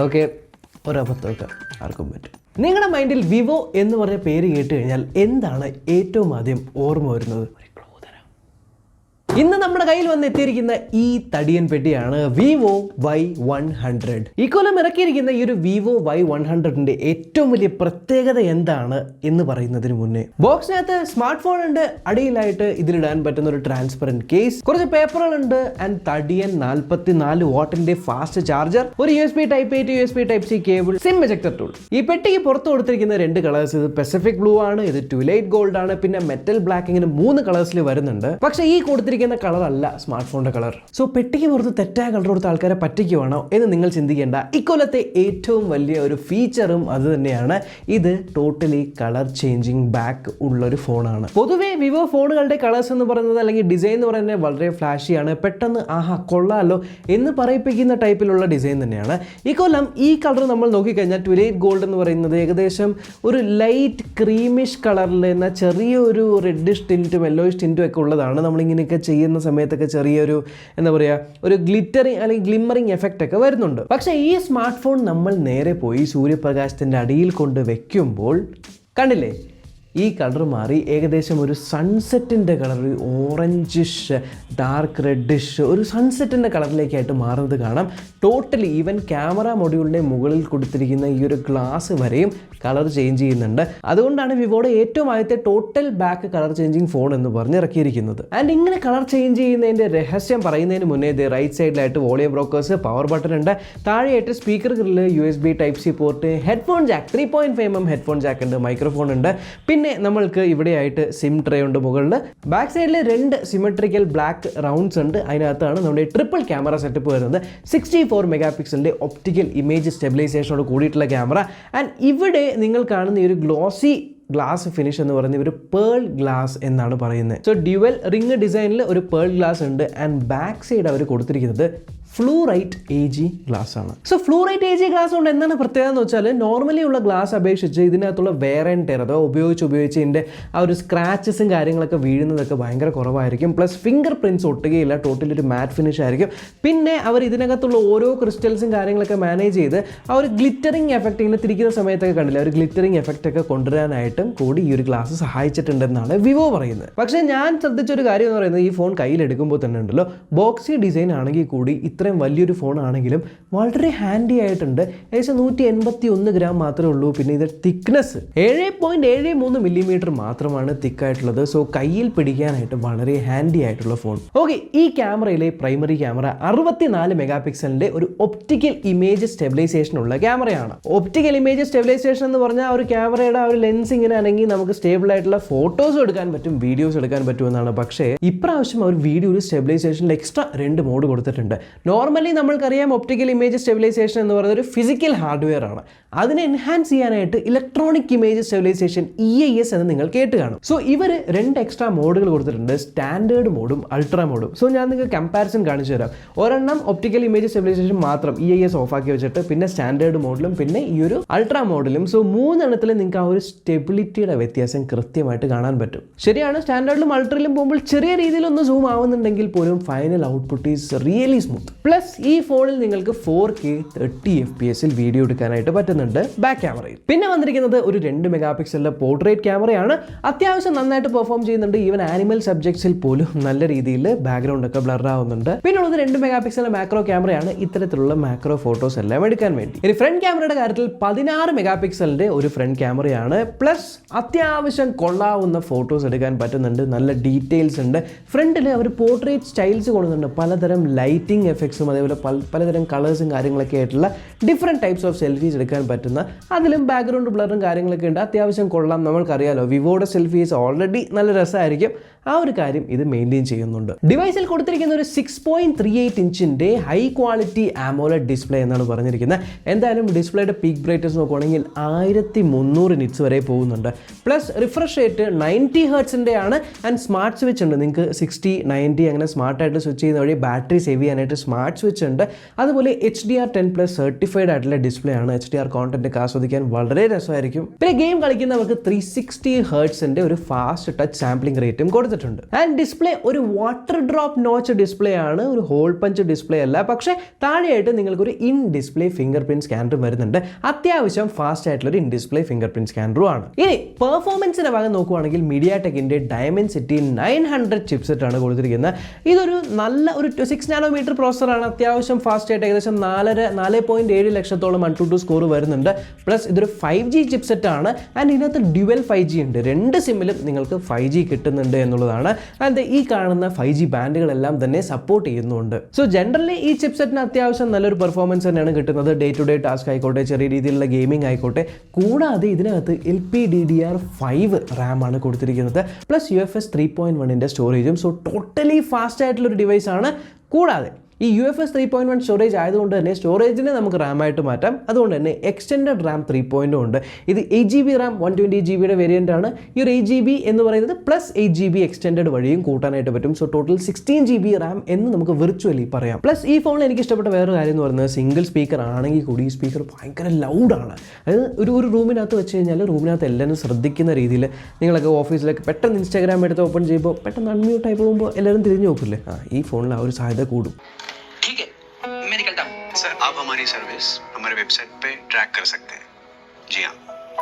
Okay, ഒരബദ്ധമൊക്കെ ആർക്കും പറ്റും. നിങ്ങളുടെ മൈൻഡിൽ വിവോ എന്ന് പറഞ്ഞ പേര് കേട്ട് കഴിഞ്ഞാൽ എന്താണ് ഏറ്റവും ആദ്യം ഓർമ്മ വരുന്നത്? ഇന്ന് നമ്മുടെ കയ്യിൽ വന്ന് എത്തിയിരിക്കുന്ന ഈ തടിയൻ പെട്ടിയാണ് vivo Y100. ഈ കൊല്ലം ഇറക്കിയിരിക്കുന്ന ഈ ഒരു vivo Y100ന്റെ ഏറ്റവും വലിയ പ്രത്യേകത എന്താണ് എന്ന് പറയുന്നതിന് മുന്നേ, ബോക്സിനകത്ത് സ്മാർട്ട് ഫോൺ ഉണ്ട്, അടിയിലായിട്ട് ഇതിലിടാൻ പറ്റുന്ന ഒരു ട്രാൻസ്പെറന്റ് കേസ്, കുറച്ച് പേപ്പറുകളുണ്ട്, ആൻഡ് തടിയൻ 44 വാട്ടിന്റെ ഫാസ്റ്റ് ചാർജർ, ഒരു USB Type A to USB Type C cable, SIM ejector tool. ഈ പെട്ടിക്ക് പുറത്ത് കൊടുത്തിരിക്കുന്ന 2 കളേഴ്സ്, ഇത് പെസിഫിക് ബ്ലൂ ആണ്, ഇത് ട്വിലൈറ്റ് ഗോൾഡ് ആണ്, പിന്നെ മെറ്റൽ ബ്ലാക്ക്, ഇങ്ങനെ 3 കളേഴ്സിൽ വരുന്നുണ്ട്. പക്ഷേ ഈ കൊടുത്തിരിക്കുന്ന കളർ അല്ല സ്മാർട്ട് ഫോണിന്റെ കളർ. സോ പെട്ടിക്ക് പുറത്ത് തെറ്റായ കളർ കൊടുത്ത ആൾക്കാരെ പറ്റിക്കുവാണോ എന്ന് നിങ്ങൾ ചിന്തിക്കേണ്ട. ഇക്കൊല്ലത്തെ ഏറ്റവും വലിയ ഒരു ഫീച്ചറും അത് തന്നെയാണ്. ഇത് ടോട്ടലി കളർ ചേഞ്ചിങ് ബാക്ക് ഉള്ള ഒരു ഫോണാണ്. പൊതുവേ വിവോ ഫോണുകളുടെ കളേഴ്സ് എന്ന് പറയുന്നത് അല്ലെങ്കിൽ ഡിസൈൻ എന്ന് പറയുന്നത് വളരെ ഫ്ലാഷിയാണ്. പെട്ടെന്ന് ആഹാ കൊള്ളാലോ എന്ന് പറയിപ്പിക്കുന്ന ടൈപ്പിലുള്ള ഡിസൈൻ തന്നെയാണ്. ഈ കൊല്ലം ഈ കളർ നമ്മൾ നോക്കിക്കഴിഞ്ഞാൽ ട്വിലൈറ്റ് ഗോൾഡ് എന്ന് പറയുന്നത് ഏകദേശം ഒരു ലൈറ്റ് ക്രീമിഷ് കളറിൽ എന്ന ചെറിയൊരു റെഡിഷ് ടിൻറ്റും യെല്ലോയിഷ് ടിൻറ്റും ഒക്കെ ഉള്ളതാണ്. നമ്മളിങ്ങനെയൊക്കെ ചെയ്യുന്ന സമയത്തൊക്കെ ചെറിയൊരു എന്താ പറയുക, ഒരു ഗ്ലിറ്ററിങ് അല്ലെങ്കിൽ ഗ്ലിമ്മറിങ് എഫക്റ്റ് ഒക്കെ വരുന്നുണ്ട്. പക്ഷേ ഈ സ്മാർട്ട് ഫോൺ നമ്മൾ നേരെ പോയി സൂര്യപ്രകാശത്തിൻ്റെ അടിയിൽ കൊണ്ട് വെക്കുമ്പോൾ കണ്ടില്ലേ, ഈ കളർ മാറി ഏകദേശം ഒരു സൺസെറ്റിൻ്റെ കളർ, ഓറഞ്ചിഷ് ഡാർക്ക് റെഡിഷ് ഒരു സൺസെറ്റിൻ്റെ കളറിലേക്കായിട്ട് മാറുന്നത് കാണാം. ടോട്ടലി ഈവൻ ക്യാമറ മൊഡ്യൂളിൻ്റെ മുകളിൽ കൊടുത്തിരിക്കുന്ന ഈ ഒരു ഗ്ലാസ് വരെയും കളർ ചേഞ്ച് ചെയ്യുന്നുണ്ട്. അതുകൊണ്ടാണ് വിവോയുടെ ഏറ്റവും ആദ്യത്തെ total back colour changing phone എന്ന് പറഞ്ഞ് ഇറക്കിയിരിക്കുന്നത്. ആൻഡ് ഇങ്ങനെ കളർ ചേഞ്ച് ചെയ്യുന്നതിൻ്റെ രഹസ്യം പറയുന്നതിന് മുന്നേ ഇത് റൈറ്റ് സൈഡിലായിട്ട് വോളിയം ബ്രോക്കേഴ്സ്, പവർ ബട്ടൺ ഉണ്ട്, താഴെയായിട്ട് speaker grill, USB Type C port, headphone Jack 3.5mm headphone Jack ഉണ്ട്, മൈക്രോഫോൺ ഉണ്ട്, പിന്നെ നമ്മൾക്ക് ഇവിടെയായിട്ട് സിം ട്രേ ഉണ്ട് മുകളിൽ. ബാക്ക് സൈഡിൽ 2 സിമെട്രിക്കൽ ബ്ലാക്ക് റൗണ്ട്സ് ഉണ്ട്. അതിനകത്താണ് നമ്മുടെ ട്രിപ്പിൾ ക്യാമറ സെറ്റപ്പ് വരുന്നത്. 64 മെഗാപിക്സലിൻ്റെ ഒപ്റ്റിക്കൽ ഇമേജ് സ്റ്റെബിലൈസേഷനോട് കൂടിയിട്ടുള്ള ക്യാമറ. ആൻഡ് ഇവിടെ നിങ്ങൾ കാണുന്ന ഈ ഒരു ഗ്ലോസി ഗ്ലാസ് ഫിനിഷ് എന്ന് പറയുന്നത് ഒരു പേൾ ഗ്ലാസ് എന്നാണ് പറയുന്നത്. സോ ഡ്യുവൽ റിംഗ് ഡിസൈനിൽ ഒരു പേൾ ഗ്ലാസ് ഉണ്ട്. ആൻഡ് ബാക്ക് സൈഡ് അവർ കൊടുത്തിരിക്കുന്നത് ഫ്ലൂറൈറ്റ് AG ഗ്ലാസ് ആണ്. സോ ഫ്ലൂറൈറ്റ് AG ഗ്ലാസ് കൊണ്ട് എന്താണ് പ്രത്യേകത എന്ന് വെച്ചാൽ, നോർമലി ഉള്ള ഗ്ലാസ് അപേക്ഷിച്ച് ഇതിനകത്തുള്ള വെയർ ആൻഡ് ടെയർ അഥവാ ഉപയോഗിച്ച് ഇതിൻ്റെ ആ ഒരു സ്ക്രാച്ചസും കാര്യങ്ങളൊക്കെ വീഴുന്നതൊക്കെ ഭയങ്കര കുറവായിരിക്കും. പ്ലസ് ഫിംഗർ പ്രിൻറ്റ്സ് ഒട്ടുകയില്ല, ടോട്ടലി ഒരു മാറ്റ് ഫിനിഷ് ആയിരിക്കും. പിന്നെ അവർ ഇതിനകത്തുള്ള ഓരോ ക്രിസ്റ്റൽസും കാര്യങ്ങളൊക്കെ മാനേജ് ചെയ്ത് ആ ഒരു ഗ്ലിറ്ററിങ് എഫക്റ്റ് ഇങ്ങനെ തിരിക്കുന്ന സമയത്തൊക്കെ കണ്ടില്ല, ഒരു ഗ്ലിറ്ററിങ് എഫക്റ്റ് ഒക്കെ കൊണ്ടുവരാനായിട്ടും കൂടി ഈ ഒരു ഗ്ലാസ് സഹായിച്ചിട്ടുണ്ടെന്നാണ് വിവോ പറയുന്നത്. പക്ഷേ ഞാൻ ശ്രദ്ധിച്ചൊരു കാര്യം എന്ന് പറയുന്നത്, ഈ ഫോൺ കയ്യിലെടുക്കുമ്പോൾ തന്നെ ഉണ്ടല്ലോ, ബോക്സി ഡിസൈൻ ആണെങ്കിൽ കൂടി ഇത്രയും വലിയൊരു ഫോൺ ആണെങ്കിലും വളരെ ഹാൻഡി ആയിട്ടുണ്ട്. ഏകദേശം 181 ഗ്രാം മാത്രമേ ഉള്ളൂ. പിന്നെ ഇത് തിക്നെസ് 7.73 മില്ലിമീറ്റർ മാത്രമാണ് തിക്കായിട്ടുള്ളത്. സോ കയ്യിൽ പിടിക്കാനായിട്ട് വളരെ ഹാൻഡി ആയിട്ടുള്ള ഫോൺ. ഓക്കെ, ഈ ക്യാമറയിലെ പ്രൈമറി ക്യാമറ 64 മെഗാപിക്സലിന്റെ ഒരു ഒപ്റ്റിക്കൽ ഇമേജ് സ്റ്റെബിലൈസേഷൻ ഉള്ള ക്യാമറയാണ്. ഒപ്റ്റിക്കൽ ഇമേജ് സ്റ്റെബിലൈസേഷൻ എന്ന് പറഞ്ഞാൽ ഒരു ക്യാമറയുടെ ആ ഒരു ലെൻസ് ഇങ്ങനെ ആണെങ്കിൽ നമുക്ക് സ്റ്റേബിൾ ആയിട്ടുള്ള ഫോട്ടോസ് എടുക്കാൻ പറ്റും, വീഡിയോസ് എടുക്കാൻ പറ്റുമെന്നാണ്. പക്ഷേ ഇപ്രാവശ്യം അവർ വീഡിയോയിൽ സ്റ്റെബിലൈസേഷനിൽ എക്സ്ട്രാ 2 മോഡ് കൊടുത്തിട്ടുണ്ട്. നോർമലി നമ്മൾക്കറിയാം ഒപ്റ്റിക്കൽ ഇമേജ് സ്റ്റെബിലൈസേഷൻ എന്ന് പറയുന്നത് ഒരു ഫിസിക്കൽ ഹാർഡ്വെയർ ആണ്. അതിനെ എൻഹാൻസ് ചെയ്യാനായിട്ട് ഇലക്ട്രോണിക് ഇമേജ് സ്റ്റെബിലൈസേഷൻ EIS എന്ന് നിങ്ങൾ കേട്ട് കാണും. സോ ഇവർ 2 എക്സ്ട്രാ മോഡുകൾ കൊടുത്തിട്ടുണ്ട്, സ്റ്റാൻഡേർഡ് മോഡും അൾട്രാ മോഡും. സോ ഞാൻ നിങ്ങൾക്ക് കമ്പാരിസൺ കാണിച്ചു തരാം. ഒരെണ്ണം ഒപ്റ്റിക്കൽ ഇമേജ് സ്റ്റെബിലൈസേഷൻ മാത്രം EIS ഓഫാക്കി വെച്ചിട്ട്, പിന്നെ സ്റ്റാൻഡേർഡ് മോഡലും പിന്നെ ഈ ഒരു അൾട്രാ മോഡലും. സോ 3 എണ്ണത്തിൽ നിങ്ങൾക്ക് ആ ഒരു സ്റ്റെബിലിറ്റിയുടെ വ്യത്യാസം കൃത്യമായിട്ട് കാണാൻ പറ്റും. ശരിയാണ്, സ്റ്റാൻഡേർഡിലും അൾട്രയിലും പോകുമ്പോൾ ചെറിയ രീതിയിലൊന്ന് സൂം ആവുന്നുണ്ടെങ്കിൽ പോലും final output is really smooth. Plus ഈ ഫോണിൽ നിങ്ങൾക്ക് 4K 30 FPS വീഡിയോ എടുക്കാനായിട്ട് പറ്റുന്നുണ്ട് ബാക്ക് ക്യാമറയിൽ. പിന്നെ വന്നിരിക്കുന്നത് ഒരു 2 മെഗാപിക്സലിന്റെ പോർട്രേറ്റ് ക്യാമറയാണ്. അത്യാവശ്യം നന്നായിട്ട് പെർഫോം ചെയ്യുന്നുണ്ട്. ഈവൻ ആനിമൽ സബ്ജക്ട്സിൽ പോലും നല്ല രീതിയിൽ ബാക്ക്ഗ്രൗണ്ട് ഒക്കെ ബ്ലർ ആവുന്നുണ്ട്. പിന്നെ ഉള്ളത് 2 മെഗാപിക്സലിന്റെ മാക്രോ ക്യാമറയാണ്, ഇത്തരത്തിലുള്ള മാക്രോ ഫോട്ടോസ് എല്ലാം എടുക്കാൻ വേണ്ടി. ഇനി ഫ്രണ്ട് ക്യാമറയുടെ കാര്യത്തിൽ 16 മെഗാപിക്സലിന്റെ ഒരു ഫ്രണ്ട് ക്യാമറയാണ്. പ്ലസ് അത്യാവശ്യം കൊള്ളാവുന്ന ഫോട്ടോസ് എടുക്കാൻ പറ്റുന്നുണ്ട്, നല്ല ഡീറ്റെയിൽസ് ഉണ്ട്. ഫ്രണ്ടിൽ അവർ പോർട്രേറ്റ് സ്റ്റൈൽസ് കൊടുക്കുന്നുണ്ട്, പലതരം ലൈറ്റിംഗ് എഫക്ട്സും അതേപോലെ പലതരം കളേഴ്സും കാര്യങ്ങളൊക്കെ ആയിട്ടുള്ള ഡിഫറെൻറ്റ് ടൈപ്സ് ഓഫ് സെൽഫീസ് എടുക്കാൻ പറ്റുന്ന, അതിലും ബാക്ക്ഗ്രൗണ്ട് ബ്ലറും കാര്യങ്ങളൊക്കെ ഉണ്ട്. അത്യാവശ്യം കൊള്ളാം. നമ്മൾക്കറിയാലോ വിവോയുടെ സെൽഫീസ് ഓൾറെഡി നല്ല രസമായിരിക്കും. ആ ഒരു കാര്യം ഇത് മെയിൻറ്റെയിൻ ചെയ്യുന്നുണ്ട്. ഡിവൈസിൽ കൊടുത്തിരിക്കുന്ന ഒരു 6.38 ഇഞ്ചിൻ്റെ ഹൈ ക്വാളിറ്റി AMOLED ഡിസ്പ്ലേ എന്നാണ് പറഞ്ഞിരിക്കുന്നത്. എന്തായാലും ഡിസ്പ്ലേയുടെ പീക്ക് ബ്രൈറ്റ്നസ് നോക്കുകയാണെങ്കിൽ 1300 നിറ്റ്സ് വരെ പോകുന്നുണ്ട്. പ്ലസ് റിഫ്രഷ് റേറ്റ് 90 ഹെർട്സിൻ്റെ ആണ്. ആൻഡ് സ്മാർട്ട് സ്വിച്ച് ഉണ്ട്, നിങ്ങൾക്ക് 60, 90 അങ്ങനെ സ്മാർട്ടായിട്ട് സ്വിച്ച് ചെയ്യുന്ന വഴി ബാറ്ററി സേവ് ചെയ്യാനായിട്ട് സ്മാർട്ട് സ്വിച്ച് ഉണ്ട്. അതുപോലെ HDR10+ സർട്ടിഫൈഡ് ആയിട്ടുള്ള ഡിസ്പ്ലേ ആണ്. HDR കോണ്ടന്റ് ഒക്കെ ആസ്വദിക്കാൻ വളരെ രസമായിരിക്കും. പിന്നെ ഗെയിം കളിക്കുന്നവർക്ക് 360 ഹെർട്സിൻ്റെ ഒരു ഫാസ്റ്റ് ടച്ച് സാമ്പിളിംഗ് റേറ്റും കൊടുത്തിട്ടുണ്ട്. കൊടുത്തിട്ടുണ്ട്. ആൻഡ് ഡിസ്പ്ലേ ഒരു വാട്ടർ ഡ്രോപ്പ് നോച്ച് ഡിസ്പ്ലേ ആണ്, ഒരു ഹോൾ പഞ്ച് ഡിസ്പ്ലേ അല്ല. പക്ഷേ താഴെയായിട്ട് നിങ്ങൾക്കൊരു ഇൻ ഡിസ്പ്ലേ ഫിംഗർ പ്രിന്റ് സ്കാനറും വരുന്നുണ്ട്. അത്യാവശ്യം ഫാസ്റ്റ് ആയിട്ടുള്ള ഒരു ഇൻ ഡിസ്പ്ലേ ഫിംഗർ പ്രിന്റ് സ്കാനറും ആണ്. ഇനി പെർഫോമൻസിന്റെ ഭാഗം നോക്കുവാണെങ്കിൽ MediaTekന്റെ Dimensity 900 ചിപ്സെറ്റ് ആണ് കൊടുത്തിരിക്കുന്നത്. ഇതൊരു നല്ല ഒരു 6 നാനോമീറ്റർ പ്രോസറാണ്. അത്യാവശ്യം ഫാസ്റ്റ് ആയിട്ട് ഏകദേശം 4.7 ലക്ഷത്തോളം 122 സ്കോർ വരുന്നുണ്ട്. പ്ലസ് ഇതൊരു 5G ചിപ്സെറ്റ് ആണ്. ആൻഡ് ഇതിനകത്ത് ഡ്യുവൽ 5G ഉണ്ട്. രണ്ട് സിമ്മിലും നിങ്ങൾക്ക് 5G കിട്ടുന്നുണ്ട് എന്നുള്ളതാണ്. ആൻഡ് ഈ കാണുന്ന 5G ബാൻഡുകളെല്ലാം തന്നെ സപ്പോർട്ട് ചെയ്യുന്നുണ്ട്. സോ ജനറലി ഈ ചിപ്സെറ്റിന് അത്യാവശ്യം നല്ലൊരു പെർഫോമൻസ് തന്നെയാണ് കിട്ടുന്നത്. ഡേ ടു ഡേ ടാസ്ക് ആയിക്കോട്ടെ, ചെറിയ രീതിയിലുള്ള ഗെയിമിംഗ് ആയിക്കോട്ടെ. കൂടാതെ ഇതിനകത്ത് LPDDR5 റാം ആണ് കൊടുത്തിരിക്കുന്നത്. പ്ലസ് UFS 3.1ന്റെ സ്റ്റോറേജും. സോ ടോട്ടലി ഫാസ്റ്റ് ആയിട്ടുള്ള ഒരു ഡിവൈസ് ആണ്. കൂടാതെ ഈ UFS 3.1 സ്റ്റോറേജ് ആയതുകൊണ്ട് തന്നെ സ്റ്റോറേജിനെ നമുക്ക് റാം ആയിട്ട് മാറ്റാം. അതുകൊണ്ട് തന്നെ എക്സ്റ്റൻഡഡ് റാം 3.0 ഉണ്ട്. ഇത് 8GB റാം 128GB വേരിയൻ്റ് ആണ്. ഈ ഒരു 8GB എന്ന് പറയുന്നത് പ്ലസ് 8GB എക്സ്റ്റൻഡഡ് വഴിയും കൂട്ടാനായിട്ട് പറ്റും. സോ ടോട്ടൽ 16GB റാം എന്ന് നമുക്ക് വിർച്വലി പറയാം. പ്ലസ് ഈ ഫോണിൽ എനിക്ക് ഇഷ്ടപ്പെട്ട വേറൊരു കാര്യം എന്ന് പറയുന്നത് സിംഗിൾ സ്പീക്കർ ആണെങ്കിൽ കൂടി ഈ സ്പീക്കർ ഭയങ്കര ലൗഡാണ്. അതായത് ഒരു റൂമിനകത്ത് വെച്ച് കഴിഞ്ഞാൽ റൂമിനകത്ത് എല്ലാവരും ശ്രദ്ധിക്കുന്ന രീതിയിൽ നിങ്ങളൊക്കെ ഓഫീസിലൊക്കെ പെട്ടെന്ന് ഇൻസ്റ്റാഗ്രാം എടുത്ത് ഓപ്പൺ ചെയ്യുമ്പോൾ പെട്ടെന്ന് അൺമ്യൂട്ട് ആയി പോകുമ്പോൾ എല്ലാവരും തിരിഞ്ഞു നോക്കില്ലേ, ഈ ഫോണിൽ ആ ഒരു സാധ്യത കൂടും. ठीक है, मैं निकलता हूँ। सर, आप हमारी सर्विस हमारे वेबसाइट पे ट्रैक कर सकते हैं। जी हाँ,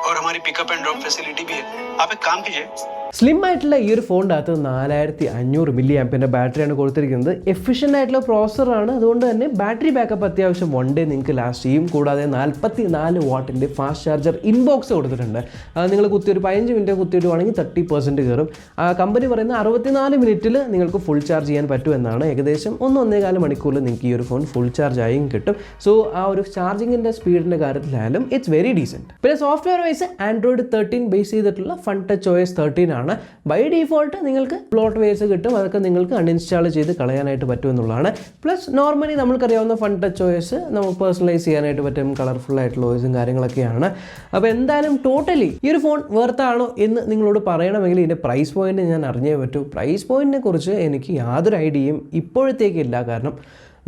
और हमारी पिकअप एंड ड्रॉप फैसिलिटी भी है। आप एक काम कीजिए, സ്ലിം ആയിട്ടുള്ള ഈ ഒരു ഫോണിൻ്റെ അകത്ത് 4500 mAh ബാറ്ററിയാണ് കൊടുത്തിരിക്കുന്നത്. എഫിഷ്യൻ്റ് ആയിട്ടുള്ള പ്രോസറാണ്. അതുകൊണ്ട് തന്നെ ബാറ്ററി ബാക്കപ്പ് അത്യാവശ്യം 1 ഡേ നിങ്ങൾക്ക് ലാസ്റ്റ് ചെയ്യും. കൂടാതെ 44 വാട്ടിൻ്റെ ഫാസ്റ്റ് ചാർജർ ഇൻബോക്സ് കൊടുത്തിട്ടുണ്ട്. നിങ്ങൾ കുത്തിയൊരു 15 മിനിറ്റ് കുത്തിയിടുവാണെങ്കിൽ 30% കയറും. കമ്പനി പറയുന്ന 64 മിനിറ്റിൽ നിങ്ങൾക്ക് ഫുൾ ചാർജ് ചെയ്യാൻ പറ്റുമെന്നാണ്. ഏകദേശം 1-1.25 മണിക്കൂറിൽ നിങ്ങൾക്ക് ഈ ഒരു ഫോൺ ഫുൾ ചാർജ് ആയും കിട്ടും. സോ ആ ഒരു ചാർജിങ്ങിൻ്റെ സ്പീഡിൻ്റെ കാര്യത്തിലായാലും ഇറ്റ്സ് വെരി ഡീസൻറ്റ്. പിന്നെ സോഫ്റ്റ്വെയർ വൈസ് Android 13 ബേസ് ചെയ്തിട്ടുള്ള FunTouch OS 13 ആണ്. ബൈ ഡീഫോൾട്ട് നിങ്ങൾക്ക് പ്ലോട്ട് വേസ് കിട്ടും. അതൊക്കെ നിങ്ങൾക്ക് അൺഇൻസ്റ്റാൾ ചെയ്ത് കളയാനായിട്ട് പറ്റുമെന്നുള്ളതാണ്. പ്ലസ് നോർമലി നമ്മൾക്കറിയാവുന്ന FunTouch OS നമുക്ക് പേഴ്സണലൈസ് ചെയ്യാനായിട്ട് പറ്റും. കളർഫുൾ ആയിട്ടുള്ള ഓയിസും കാര്യങ്ങളൊക്കെയാണ്. അപ്പോൾ എന്തായാലും ടോട്ടലി ഈ ഒരു ഫോൺ വെർത്താണോ എന്ന് നിങ്ങളോട് പറയണമെങ്കിൽ ഇതിൻ്റെ പ്രൈസ് പോയിന്റ് ഞാൻ അറിഞ്ഞേ പറ്റൂ. പ്രൈസ് പോയിന്റിനെ കുറിച്ച് എനിക്ക് യാതൊരു ഐഡിയയും ഇപ്പോഴത്തേക്കില്ല. കാരണം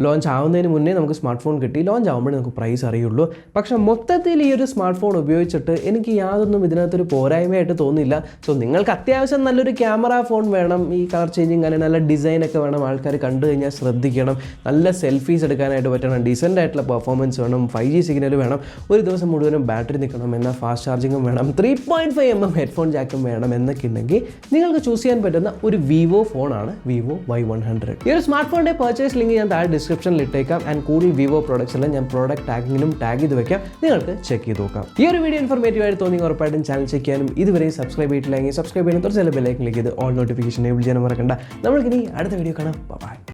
ലോഞ്ച് ആവുന്നതിന് മുന്നേ നമുക്ക് സ്മാർട്ട് ഫോൺ കിട്ടി. ലോഞ്ച് ആകുമ്പോഴേ നമുക്ക് പ്രൈസ് അറിയുള്ളൂ. പക്ഷേ മൊത്തത്തിൽ ഈ ഒരു സ്മാർട്ട് ഫോൺ ഉപയോഗിച്ചിട്ട് എനിക്ക് യാതൊന്നും ഇതിനകത്തൊരു പോരായ്മയായിട്ട് തോന്നിയില്ല. സോ നിങ്ങൾക്ക് അത്യാവശ്യം നല്ലൊരു ക്യാമറ ഫോൺ വേണം, ഈ കളർ ചേഞ്ചിങ് അങ്ങനെ നല്ല ഡിസൈനൊക്കെ വേണം, ആൾക്കാർ കണ്ടു കഴിഞ്ഞാൽ ശ്രദ്ധിക്കണം, നല്ല സെൽഫീസ് എടുക്കാനായിട്ട് പറ്റണം, ഡീസൻ്റ് ആയിട്ടുള്ള പെർഫോമൻസ് വേണം, 5G സിഗ്നൽ വേണം, ഒരു ദിവസം മുഴുവനും ബാറ്ററി നിൽക്കണം, എന്നാൽ ഫാസ്റ്റ് ചാർജിങ്ങും വേണം, 3.5mm ഹെഡ്ഫോൺ ജാക്കും വേണം എന്നൊക്കെ ഉണ്ടെങ്കിൽ നിങ്ങൾക്ക് ചൂസ് ചെയ്യാൻ പറ്റുന്ന ഒരു വിവോ ഫോണാണ് vivo Y100. ഈ ഒരു സ്മാർട്ട് ഫോണിൻ്റെ പർച്ചേസ് ലിങ്ക് ഞാൻ താഴെ ഡിസ്ക്രിപ്ഷനിൽ ഇട്ടേക്കാം. ആൻഡ് കൂടുതൽ വിവോ പ്രോഡക്ട്സ് എല്ലാം ഞാൻ പ്രോഡക്റ്റ് ടാഗിങ്ങിലും ടാഗ് ചെയ്ത് വെക്കാം, നിങ്ങൾക്ക് ചെക്ക് ചെയ്ത് നോക്കാം. ഈ ഒരു വീഡിയോ ഇൻഫോർമേറ്റീവ് ആയിട്ട് തോന്നി ഉറപ്പായിട്ടും ചാനൽ ചെക്ക് ചെയ്യാനും ഇതുവരെ സബ്സ്ക്രൈബ് ചെയ്തിട്ടില്ലെങ്കിൽ സബ്സ്ക്രൈബ് ചെയ്യാനും തൊട്ട് ചില ബെല്ലൈക്കൻ ക്ലിക്ക് ചെയ്ത് ഓൾ നോട്ടിഫിക്കേഷൻ എനേബിൾ ചെയ്യാനും മറക്കണ്ട. നമ്മൾക്കിനി അടുത്ത വീഡിയോ കാണാം. ബൈ.